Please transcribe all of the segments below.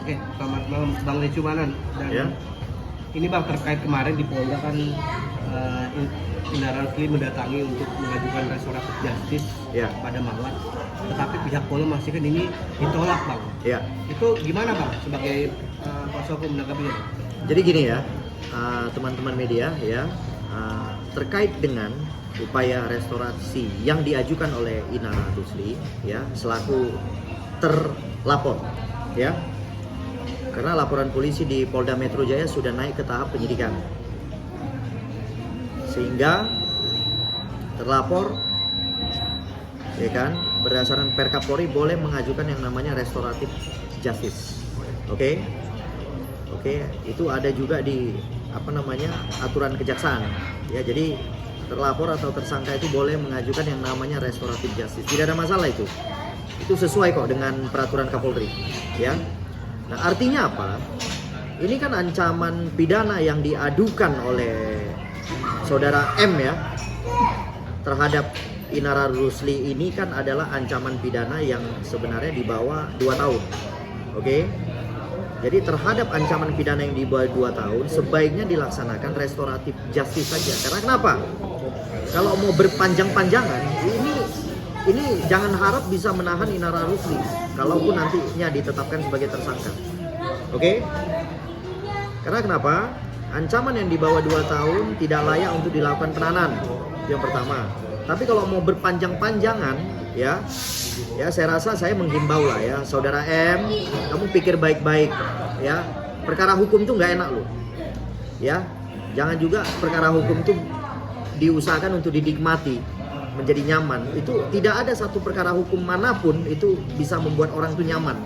Oke, selamat malam Bang Lecumanan. Dan Ya. ini Bang terkait kemarin di Polda kan Indra Rusli mendatangi untuk mengajukan restoratif justice Ya. pada Mawar. Tetapi pihak Polda memastikan ini ditolak Bang. Ya. Itu gimana Bang sebagai kuasa hukum menanggapinya? Jadi gini ya, teman-teman media ya, terkait dengan upaya restorasi yang diajukan oleh Indra Rusli ya selaku terlapor ya. Karena laporan polisi di Polda Metro Jaya sudah naik ke tahap penyidikan. Sehingga terlapor ya kan berdasarkan Perkapolri boleh mengajukan yang namanya restoratif justice. Oke. Oke, itu ada juga di aturan kejaksaan. Ya, jadi terlapor atau tersangka itu boleh mengajukan yang namanya restoratif justice. Tidak ada masalah itu. Itu sesuai kok dengan peraturan Kapolri, ya. Nah, artinya apa? Ini kan ancaman pidana yang diadukan oleh saudara M ya terhadap Indra Rusli ini kan adalah ancaman pidana yang sebenarnya di bawah 2 tahun. Oke. Jadi terhadap ancaman pidana yang di bawah 2 tahun sebaiknya dilaksanakan restoratif justice saja. Karena kenapa? Kalau mau berpanjang-panjangan, ini jangan harap bisa menahan Indra Rusli kalaupun nantinya ditetapkan sebagai tersangka. Oke? Karena kenapa? Ancaman yang di bawah 2 tahun tidak layak untuk dilakukan penahanan. Itu yang pertama. Tapi kalau mau berpanjang-panjangan, ya saya rasa saya menghimbau lah ya, saudara M, kamu pikir baik-baik, ya. Perkara hukum tuh nggak enak loh, ya. Jangan juga perkara hukum tuh diusahakan untuk dinikmati, menjadi nyaman. Itu tidak ada satu perkara hukum manapun itu bisa membuat orang tuh nyaman.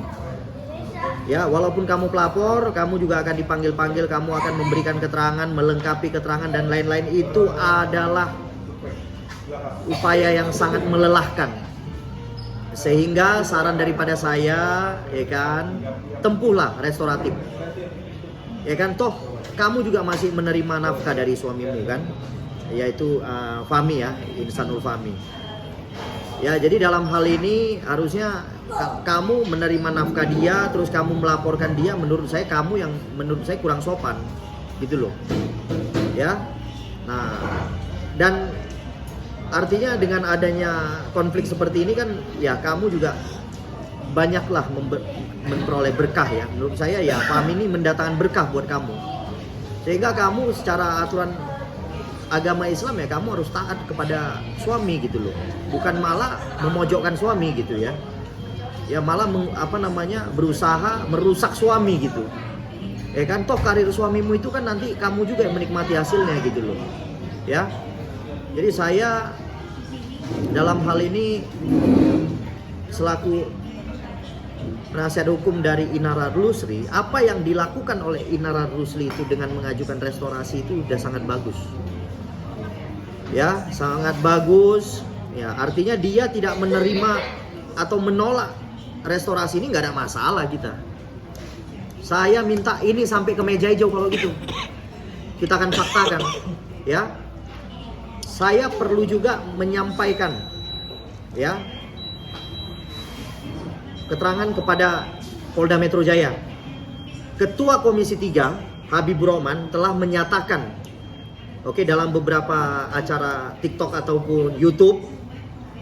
Ya, walaupun kamu pelapor, kamu juga akan dipanggil-panggil, kamu akan memberikan keterangan, melengkapi keterangan dan lain-lain. Itu adalah upaya yang sangat melelahkan. Sehingga saran daripada saya, ya kan, tempuhlah restoratif. Ya kan, toh kamu juga masih menerima nafkah dari suamimu kan, yaitu Fahmi ya, Insanul Fahmi. Ya, jadi dalam hal ini harusnya kamu menerima nafkah dia, terus kamu melaporkan dia. Menurut saya menurut saya kurang sopan, gitu loh. Ya, nah dan artinya dengan adanya konflik seperti ini kan ya kamu juga banyaklah memperoleh berkah ya. Menurut saya ya Fahmi ini mendatangkan berkah buat kamu. Sehingga kamu secara aturan agama Islam ya kamu harus taat kepada suami gitu loh. Bukan malah memojokkan suami gitu ya. Ya malah berusaha merusak suami gitu. Ya kan toh karir suamimu itu kan nanti kamu juga yang menikmati hasilnya gitu loh. Ya. Jadi saya dalam hal ini selaku penasihat hukum dari Indra Rusli, apa yang dilakukan oleh Indra Rusli itu dengan mengajukan restorasi itu sudah sangat bagus. Ya, sangat bagus. Ya, artinya dia tidak menerima atau menolak restorasi ini nggak ada masalah kita. Saya minta ini sampai ke meja hijau kalau gitu. Kita akan faktakan, ya. Saya perlu juga menyampaikan ya keterangan kepada Polda Metro Jaya. Ketua Komisi 3 Habibur Rahman telah menyatakan dalam beberapa acara TikTok ataupun YouTube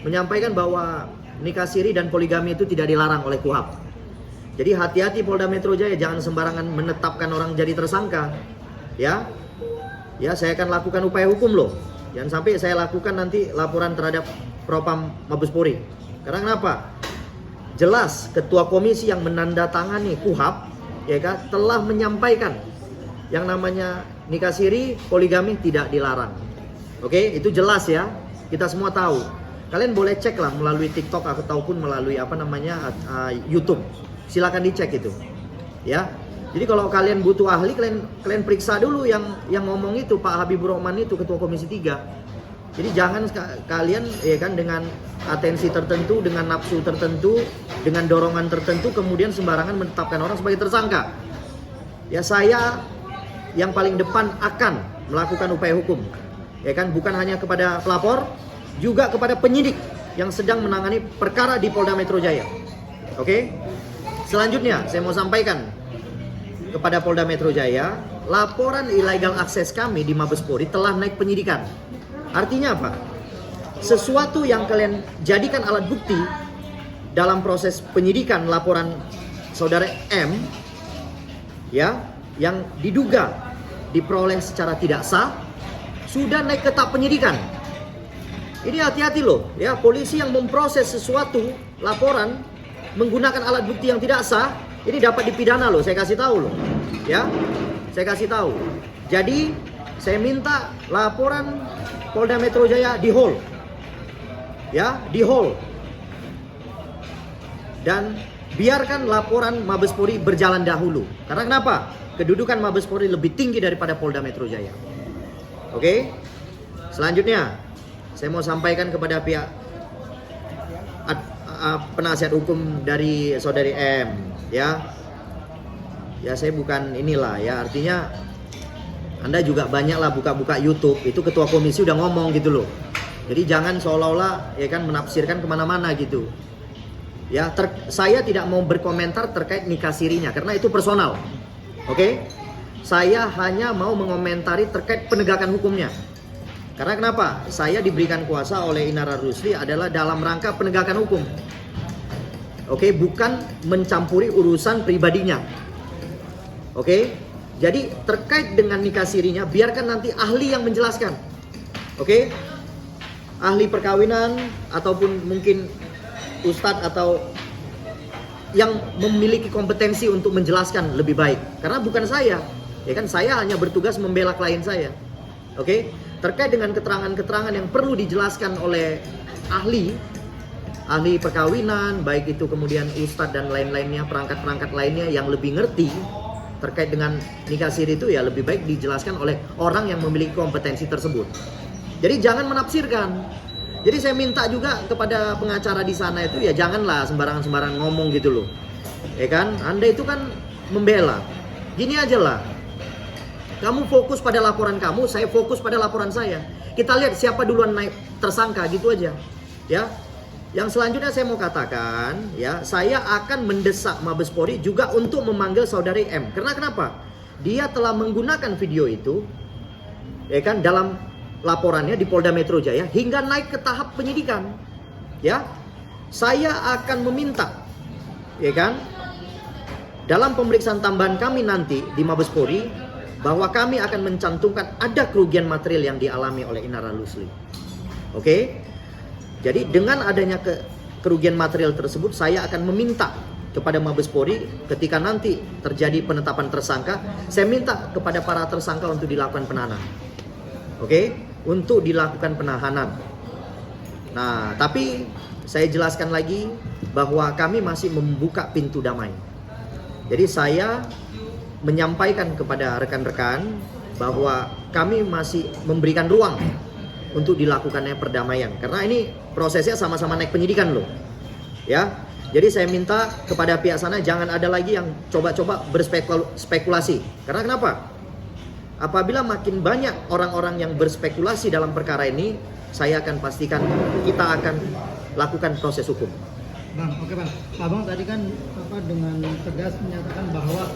menyampaikan bahwa nikah siri dan poligami itu tidak dilarang oleh KUHP. Jadi hati-hati Polda Metro Jaya, jangan sembarangan menetapkan orang jadi tersangka. Ya. Ya, saya akan lakukan upaya hukum loh. Jangan sampai saya lakukan nanti laporan terhadap Propam Mabes Polri. Karena kenapa? Jelas ketua komisi yang menandatangani KUHP ya kan telah menyampaikan yang namanya nikah siri, poligami tidak dilarang. Oke, itu jelas ya. Kita semua tahu. Kalian boleh cek lah melalui TikTok ataupun melalui YouTube. Silakan dicek itu. Ya. Jadi kalau kalian butuh ahli, kalian periksa dulu yang ngomong itu Pak Habibur Rahman itu ketua Komisi 3. Jadi jangan kalian ya kan dengan atensi tertentu, dengan nafsu tertentu, dengan dorongan tertentu kemudian sembarangan menetapkan orang sebagai tersangka. Ya saya yang paling depan akan melakukan upaya hukum. Ya kan bukan hanya kepada pelapor, juga kepada penyidik yang sedang menangani perkara di Polda Metro Jaya. Oke? Selanjutnya saya mau sampaikan kepada Polda Metro Jaya, laporan illegal access kami di Mabespori telah naik penyidikan. Artinya apa? Sesuatu yang kalian jadikan alat bukti dalam proses penyidikan laporan saudara M, ya, yang diduga diperoleh secara tidak sah, sudah naik ke tahap penyidikan. Ini hati-hati loh, ya, polisi yang memproses sesuatu laporan menggunakan alat bukti yang tidak sah, ini dapat dipidana loh, saya kasih tahu loh, ya, saya kasih tahu. Jadi saya minta laporan Polda Metro Jaya di hold, ya, di hold, dan biarkan laporan Mabespori berjalan dahulu. Karena kenapa? Kedudukan Mabespori lebih tinggi daripada Polda Metro Jaya. Oke, selanjutnya saya mau sampaikan kepada pihak penasihat hukum dari saudari M, ya. Ya, saya bukan inilah, ya, artinya Anda juga banyaklah buka-buka YouTube, itu ketua komisi udah ngomong gitu loh. Jadi jangan seolah-olah, ya kan, menafsirkan kemana-mana gitu. Ya, saya tidak mau berkomentar terkait nikah sirinya karena itu personal. Oke? Saya hanya mau mengomentari terkait penegakan hukumnya. Karena kenapa? Saya diberikan kuasa oleh Inara Rusli adalah dalam rangka penegakan hukum. Oke, bukan mencampuri urusan pribadinya. Oke? Jadi terkait dengan nikah sirinya biarkan nanti ahli yang menjelaskan. Oke? Ahli perkawinan ataupun mungkin ustadz atau yang memiliki kompetensi untuk menjelaskan lebih baik. Karena bukan saya. Ya kan, saya hanya bertugas membela klien saya. Oke? Terkait dengan keterangan-keterangan yang perlu dijelaskan oleh ahli perkawinan, baik itu kemudian ustadz dan lain-lainnya, perangkat-perangkat lainnya yang lebih ngerti terkait dengan nikah siri itu, ya lebih baik dijelaskan oleh orang yang memiliki kompetensi tersebut. Jadi jangan menafsirkan. Jadi saya minta juga kepada pengacara di sana itu, ya janganlah sembarangan ngomong gitu loh. Ya kan? Anda itu kan membela. Gini aja lah. Kamu fokus pada laporan kamu, saya fokus pada laporan saya. Kita lihat siapa duluan naik tersangka, gitu aja. Ya. Yang selanjutnya saya mau katakan, ya, saya akan mendesak Mabespori juga untuk memanggil saudari M. Karena kenapa? Dia telah menggunakan video itu, ya kan, dalam laporannya di Polda Metro Jaya hingga naik ke tahap penyidikan. Ya. Saya akan meminta, ya kan, dalam pemeriksaan tambahan kami nanti di Mabespori, bahwa kami akan mencantumkan ada kerugian material yang dialami oleh Inara Rusli. Oke? Jadi dengan adanya kerugian material tersebut, saya akan meminta kepada Mabespori ketika nanti terjadi penetapan tersangka, saya minta kepada para tersangka untuk dilakukan penahanan. Oke? Untuk dilakukan penahanan. Nah, tapi saya jelaskan lagi bahwa kami masih membuka pintu damai. Jadi saya menyampaikan kepada rekan-rekan bahwa kami masih memberikan ruang untuk dilakukannya perdamaian. Karena ini prosesnya sama-sama naik penyidikan loh. Ya. Jadi saya minta kepada pihak sana jangan ada lagi yang coba-coba berspekulasi. Karena kenapa? Apabila makin banyak orang-orang yang berspekulasi dalam perkara ini, saya akan pastikan kita akan lakukan proses hukum. Bang, oke Bang. Abang tadi kan dengan tegas menyatakan bahwa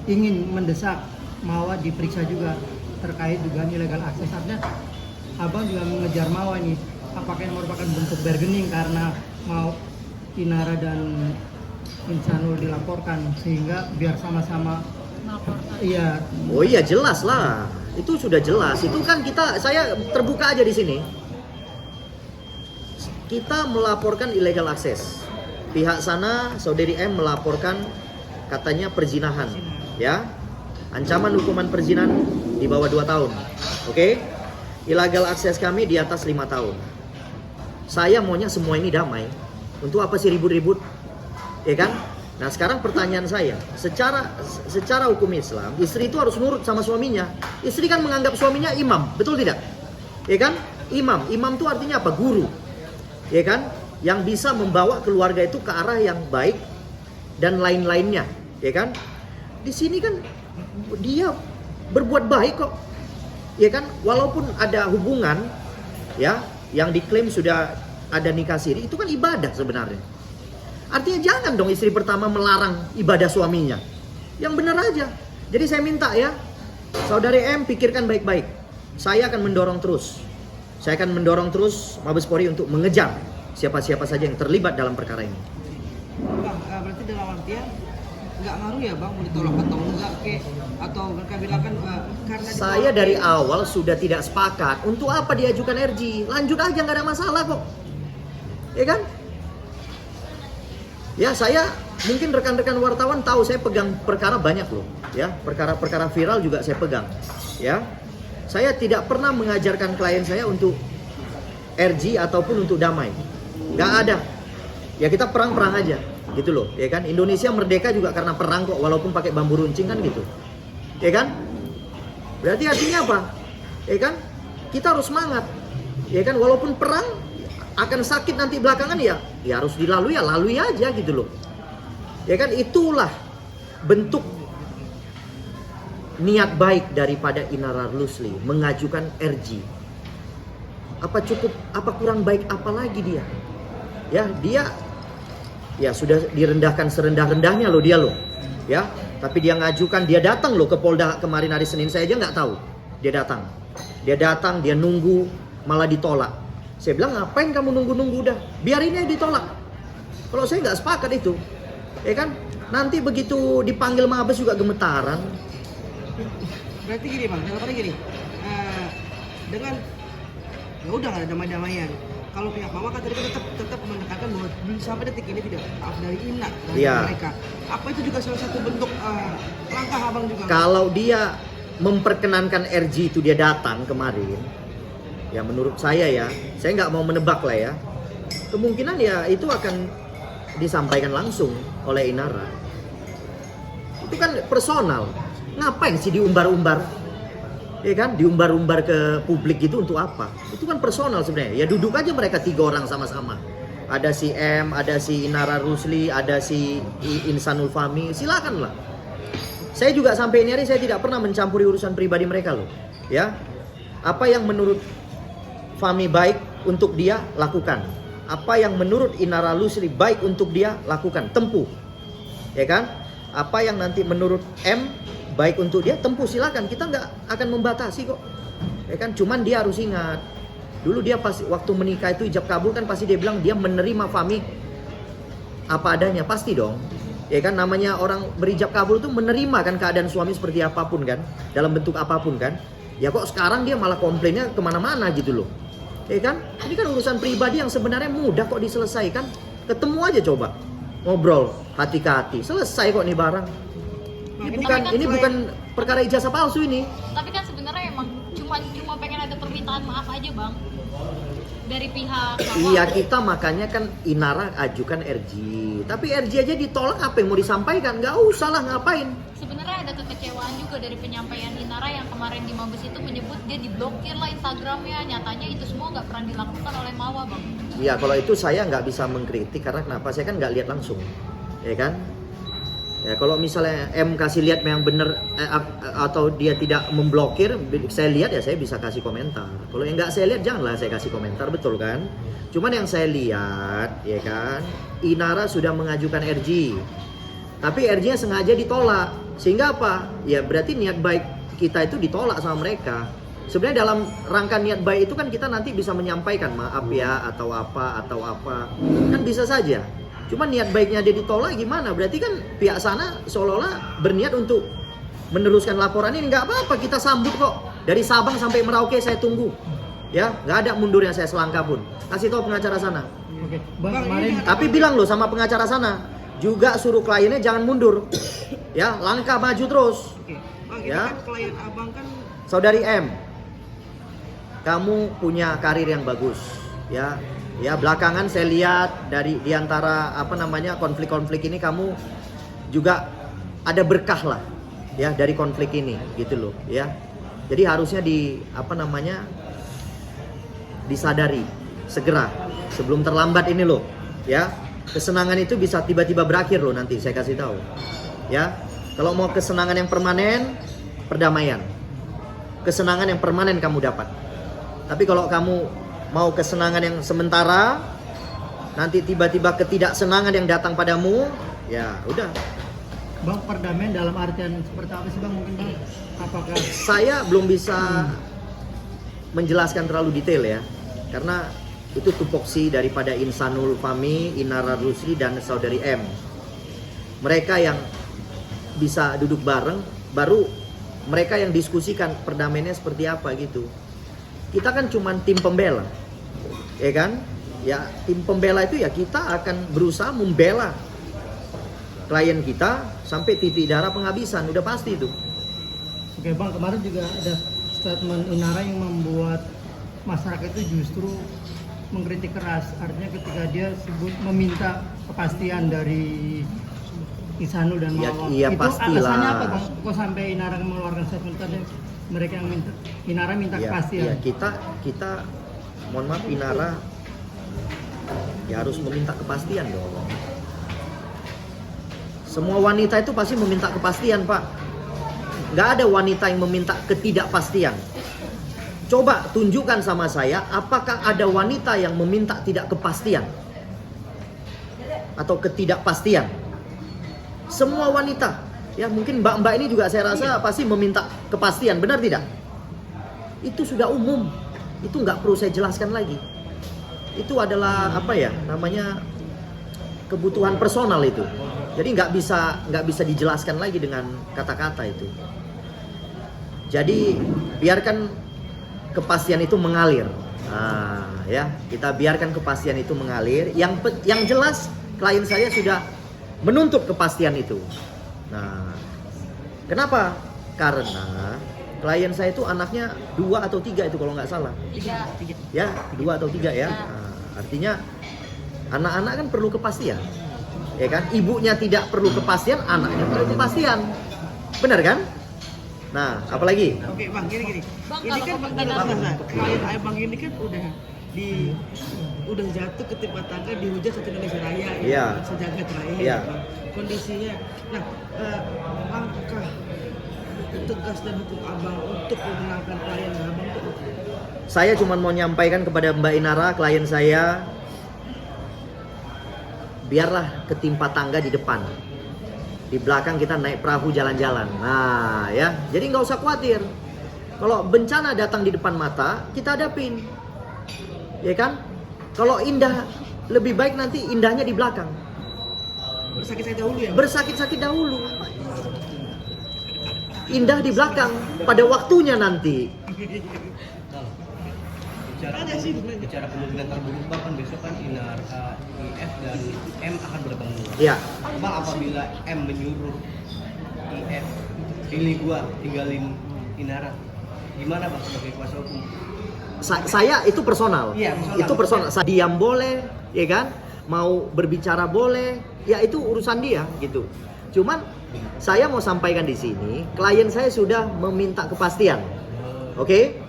ingin mendesak Mawa diperiksa juga terkait dugaan illegal access. Artinya Abang juga mengejar Mawa ini. Apakah ini merupakan bentuk bargaining karena mau Inara dan Insanul dilaporkan sehingga biar sama-sama iya. Oh iya, jelas lah. Itu sudah jelas. Itu kan saya terbuka aja di sini. Kita melaporkan illegal access. Pihak sana saudari M melaporkan katanya perzinahan. Ya, ancaman hukuman perzinahan di bawah 2 tahun. Oke? Illegal access kami di atas 5 tahun. Saya maunya semua ini damai. Untuk apa sih ribut-ribut? Ya kan? Nah, sekarang pertanyaan saya, secara hukum Islam, istri itu harus nurut sama suaminya. Istri kan menganggap suaminya imam, betul tidak? Ya kan? Imam itu artinya apa? Guru. Ya kan? Yang bisa membawa keluarga itu ke arah yang baik dan lain-lainnya. Ya kan? Di sini kan dia berbuat baik kok, ya kan? Walaupun ada hubungan, ya, yang diklaim sudah ada nikah siri, itu kan ibadah sebenarnya. Artinya jangan dong istri pertama melarang ibadah suaminya. Yang benar aja. Jadi saya minta ya, Saudari M pikirkan baik-baik. Saya akan mendorong terus. Saya akan mendorong terus Mabes Polri untuk mengejar siapa-siapa saja yang terlibat dalam perkara ini. Bang, berarti dalam artian nggak ngaruh ya bang, mau ditolak atau enggak ke, atau mereka bilang kan karena Saya dari awal sudah tidak sepakat. Untuk apa diajukan RG? Lanjut aja, nggak ada masalah kok. Ya kan? Ya, saya mungkin rekan-rekan wartawan tahu saya pegang perkara banyak loh. Ya, perkara-perkara viral juga saya pegang. Ya, saya tidak pernah mengajarkan klien saya untuk RG ataupun untuk damai. Nggak ada. Ya kita perang-perang aja, gitu loh. Ya kan? Indonesia merdeka juga karena perang kok, walaupun pakai bambu runcing kan gitu. Ya kan? Berarti artinya apa? Ya kan? Kita harus semangat. Ya kan? Walaupun perang akan sakit nanti belakangan ya harus dilalui, ya lalui aja gitu loh. Ya kan? Itulah bentuk niat baik daripada Inara Rusli mengajukan RG. Apa cukup, apa kurang baik apa lagi dia? Ya, dia ya sudah direndahkan serendah-rendahnya loh dia loh. Ya, tapi dia ngajukan, dia datang loh ke Polda kemarin hari Senin, saya aja nggak tahu. Dia datang, dia nunggu, malah ditolak. Saya bilang, ngapain kamu nunggu-nunggu, udah biarin aja ditolak. Kalau saya nggak sepakat itu, ya kan? Nanti begitu dipanggil Mabes juga gemetaran. berarti gini bang, jawabannya gini, dengan ya udah nggak ada damai-damaian. Kalau pihak mama kan tadi kan tetap menekankan bahwa sampai detik ini tidak maaf dari Ina dari mereka. Apa itu juga salah satu bentuk langkah abang juga? Kalau dia memperkenankan RG itu dia datang kemarin, ya menurut saya ya, saya nggak mau menebak lah ya, kemungkinan ya itu akan disampaikan langsung oleh Inara. Itu kan personal, ngapain sih diumbar-umbar? Ya kan, diumbar-umbar ke publik gitu untuk apa? Itu kan personal sebenarnya. Ya duduk aja mereka 3 orang sama-sama. Ada si M, ada si Inara Rusli, ada si Insanul Fahmi, silakan lah. Saya juga sampai ini hari saya tidak pernah mencampuri urusan pribadi mereka loh. Ya, apa yang menurut Fahmi baik untuk dia lakukan. Apa yang menurut Inara Rusli baik untuk dia lakukan, tempuh. Ya kan? Apa yang nanti menurut M baik untuk dia, tempuh, silakan. Kita nggak akan membatasi kok. Ya kan? Cuman dia harus ingat. Dulu dia pasti waktu menikah itu ijab kabul kan pasti dia bilang dia menerima Fahmi apa adanya, pasti dong. Ya kan, namanya orang berijab kabul itu menerima kan keadaan suami seperti apapun kan, dalam bentuk apapun kan. Ya kok sekarang dia malah komplainnya kemana-mana gitu loh. Ya kan, ini kan urusan pribadi yang sebenarnya mudah kok diselesaikan. Ketemu aja coba, ngobrol hati ke hati, selesai kok nih barang. Ini bukan perkara ijazah palsu ini. Tapi kan sebenarnya emang cuma pengen ada permintaan maaf aja bang dari pihak bawah. Iya, kita makanya kan Inara ajukan RG. Tapi RG aja ditolak, apa yang mau disampaikan? Nggak usah lah, ngapain? Sebenarnya ada kekecewaan juga dari penyampaian Inara yang kemarin di Mabes itu menyebut dia diblokir lah Instagramnya. Nyatanya itu semua nggak pernah dilakukan oleh Mawa bang. Iya, kalau itu saya nggak bisa mengkritik karena kenapa? Saya kan nggak lihat langsung, ya kan? Ya kalau misalnya M kasih lihat yang benar atau dia tidak memblokir, saya lihat ya saya bisa kasih komentar. Kalau yang nggak saya lihat janganlah saya kasih komentar, betul kan? Cuman yang saya lihat, ya kan, Inara sudah mengajukan RG, tapi RG-nya sengaja ditolak, sehingga apa? Ya berarti niat baik kita itu ditolak sama mereka. Sebenarnya dalam rangka niat baik itu kan kita nanti bisa menyampaikan maaf ya atau apa kan bisa saja. Cuma niat baiknya dia ditolak gimana? Berarti kan pihak sana seolah-olah berniat untuk meneruskan laporan ini. Nggak apa-apa, kita sambut kok. Dari Sabang sampai Merauke saya tunggu. Ya, nggak ada mundurnya saya selangkah pun. Kasih tahu pengacara sana. Oke, bang, kemarin Tapi bilang loh sama pengacara sana, juga suruh kliennya jangan mundur. Ya, langkah maju terus. Oke, bang, ini Ya. kan klien abang kan Saudari M, kamu punya karir yang bagus, ya. Ya, belakangan saya lihat dari diantara konflik-konflik ini kamu juga ada berkah lah, ya, dari konflik ini, gitu loh, ya. Jadi harusnya disadari segera sebelum terlambat ini loh, ya. Kesenangan itu bisa tiba-tiba berakhir loh nanti, saya kasih tahu, ya. Kalau mau kesenangan yang permanen, perdamaian. Kesenangan yang permanen kamu dapat. Tapi kalau kamu mau kesenangan yang sementara, nanti tiba-tiba ketidaksenangan yang datang padamu, ya udah, Bang, perdamaian dalam artian seperti apa sih Bang? Mungkin Bang, apakah Saya belum bisa menjelaskan terlalu detail ya, karena itu tupoksi daripada Insanul Fahmi, Inara Rusli, dan saudari M. Mereka yang bisa duduk bareng, baru mereka yang diskusikan perdamaiannya seperti apa gitu. Kita kan cuman tim pembela, ya kan? Ya, tim pembela itu ya kita akan berusaha membela klien kita sampai titik darah penghabisan, udah pasti itu. Oke Bang, kemarin juga ada statement Inara yang membuat masyarakat itu justru mengkritik keras. Artinya ketika dia sebut meminta kepastian dari Ihsanul dan Ya, Mawar. iya, Itu pastilah. alasannya apa Bang? Kok sampai Inara mengeluarkan statement tadi? Mereka yang minta, Inara minta kepastian. Ya, kita mohon maaf, Inara ya harus meminta kepastian dong. Semua wanita itu pasti meminta kepastian, Pak. Nggak ada wanita yang meminta ketidakpastian. Coba tunjukkan sama saya, apakah ada wanita yang meminta tidak kepastian atau ketidakpastian? Semua wanita, ya mungkin mbak-mbak ini juga saya rasa pasti meminta kepastian, benar tidak? Itu sudah umum, itu nggak perlu saya jelaskan lagi. Itu adalah apa ya namanya, kebutuhan personal itu. Jadi nggak bisa dijelaskan lagi dengan kata-kata itu. Jadi biarkan kepastian itu mengalir. Nah, ya kita biarkan kepastian itu mengalir. Yang jelas klien saya sudah menuntut kepastian itu. Nah, kenapa? Karena klien saya itu anaknya 2 atau 3 itu kalau nggak salah. 3. Ya, 2 atau 3 ya. Nah, artinya anak-anak kan perlu kepastian. Ya kan? Ibunya tidak perlu kepastian, anaknya perlu kepastian. Benar kan? Nah, apalagi? Oke Bang, gini. Bang, Ini kalau kan kemungkinan- klien Abang ini kan udah jatuh ke timpa tangga dihujat satu Indonesia Raya Iya. ya, sejagat raya Iya. ya, Bang. Kondisinya. Nah, langkah tegas dan hukum Abang untuk memenangkan klien Abang itu apa? Saya cuma mau nyampaikan kepada Mbak Inara, klien saya, biarlah ketimpa tangga di depan. Di belakang kita naik perahu jalan-jalan. Nah, ya. Jadi nggak usah khawatir. Kalau bencana datang di depan mata, kita hadapin. Ya kan? Kalau indah, lebih baik nanti indahnya di belakang. Bersakit-sakit dahulu ya, Bang? Bersakit-sakit dahulu. Indah di belakang pada waktunya nanti. Bicara kemungkinan terburuk Bang, kan besok kan Inar, IF dan M akan bertemu. Ya, Bang, apabila M menyuruh IF pilih gua tinggalin Inara, gimana Bang sebagai kuasa hukum? saya itu personal. Iya, personal. Itu personal. Saya diam boleh, ya kan? Mau berbicara boleh, ya itu urusan dia gitu. Cuman saya mau sampaikan di sini, klien saya sudah meminta kepastian. Oke?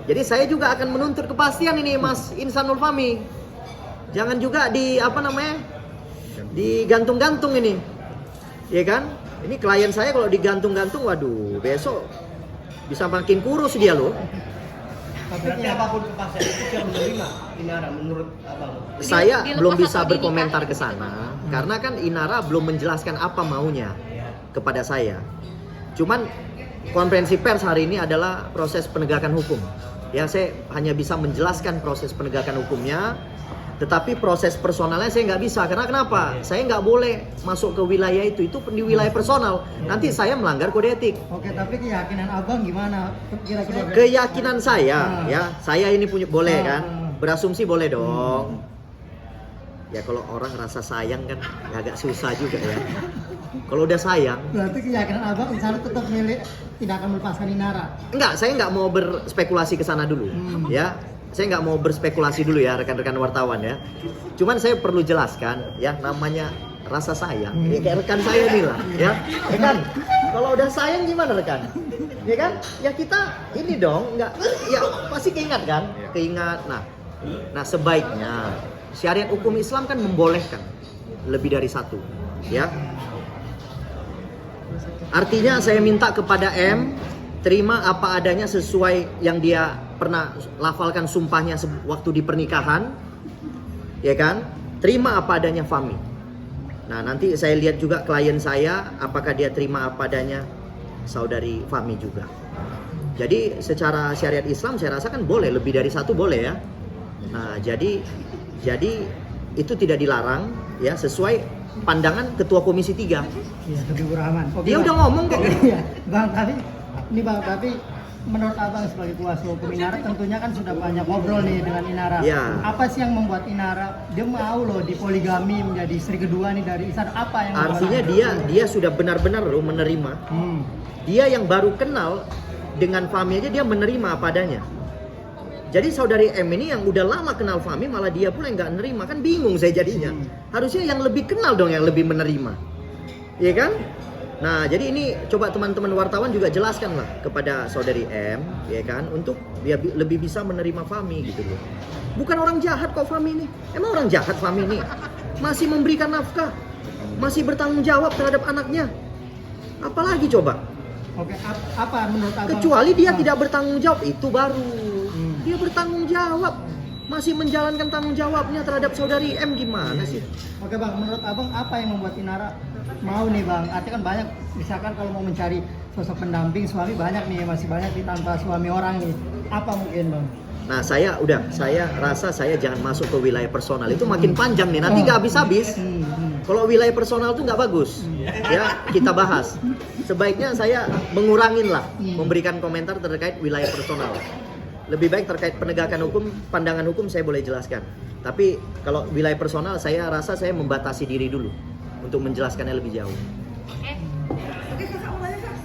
Jadi saya juga akan menuntut kepastian ini Mas Insanul Fahmi. Jangan juga digantung-gantung ini. Ya kan? Ini klien saya kalau digantung-gantung, waduh, besok bisa makin kurus dia loh. Berarti apapun kepastian itu siap menerima Inara menurut Abang? Saya Dilepas belum atau bisa dinikahi? berkomentar ke sana karena kan Inara belum menjelaskan apa maunya kepada saya. Cuman konferensi pers hari ini adalah proses penegakan hukum. Ya, saya hanya bisa menjelaskan proses penegakan hukumnya, tetapi proses personalnya saya nggak bisa. Karena kenapa? Saya nggak boleh masuk ke wilayah itu di wilayah personal. Nanti saya melanggar kode etik. Oke, tapi keyakinan Abang gimana? Kira-kira Keyakinan saya, ya, saya ini punya boleh kan? Ah. Berasumsi boleh dong. Ya kalau orang rasa sayang kan agak susah juga ya. Kalau udah sayang, berarti keyakinan Abang Ihsanul tetap milih tidak akan melepaskan Inara. enggak, saya nggak mau berspekulasi ke sana dulu, ya. Saya nggak mau berspekulasi dulu ya rekan-rekan wartawan ya. Cuman saya perlu jelaskan ya, namanya rasa sayang. Ya kayak rekan saya nih lah, ya. Rekan, kalau udah sayang gimana rekan? Ya kan? Ya kita ini dong, nggak, ya pasti keingat kan? Keingat. Nah sebaiknya syariat hukum Islam kan membolehkan lebih dari satu, ya. Artinya saya minta kepada M, terima apa adanya sesuai yang dia pernah lafalkan sumpahnya waktu di pernikahan, ya kan? Terima apa adanya Fahmi. Nah, nanti saya lihat juga klien saya apakah dia terima apa adanya saudari Fahmi juga. Jadi secara syariat Islam saya rasa kan boleh, lebih dari satu boleh ya. Nah, jadi itu tidak dilarang ya, sesuai pandangan Ketua Komisi 3. Iya, Habibur Rahman. Oke, Dia Bang. udah ngomong kok. Iya, Bang, tapi menurut Abang sebagai kuasa hukum Inara tentunya kan sudah banyak ngobrol nih dengan Inara. Iya. Apa sih yang membuat Inara dia mau loh dipoligami menjadi istri kedua nih dari Ihsan? Apa yang membuat Artinya dia sudah benar-benar loh menerima. Dia yang baru kenal dengan Fahmi aja dia menerima apa adanya. Jadi saudari M ini yang udah lama kenal Fahmi malah dia pula yang nggak menerima, kan bingung saya jadinya. Harusnya yang lebih kenal dong yang lebih menerima, iya kan? Nah jadi ini coba teman-teman wartawan juga jelaskan lah kepada saudari M, ya kan, untuk dia lebih bisa menerima Fahmi gitu loh. Bukan orang jahat kok Fahmi ini, emang orang jahat Fahmi ini? Masih memberikan nafkah, masih bertanggung jawab terhadap anaknya, apalagi coba? Oke, apa menurut Abang? Kecuali dia tidak bertanggung jawab, itu baru. Dia bertanggung jawab, masih menjalankan tanggung jawabnya terhadap saudari M, gimana sih? Oke Bang, menurut Abang apa yang membuat Inara mau nih Bang? Artinya kan banyak, misalkan kalau mau mencari sosok pendamping suami banyak nih, masih banyak nih tanpa suami orang nih. Apa mungkin Bang? Nah saya rasa saya jangan masuk ke wilayah personal, itu makin panjang nih, nanti nggak habis-habis. Kalau wilayah personal tuh nggak bagus, ya kita bahas. Sebaiknya saya mengurangin lah, memberikan komentar terkait wilayah personal. Lebih baik terkait penegakan hukum, pandangan hukum saya boleh jelaskan. Tapi kalau wilayah personal saya rasa saya membatasi diri dulu untuk menjelaskannya lebih jauh. Oke. Oke kakak mau tanya kak.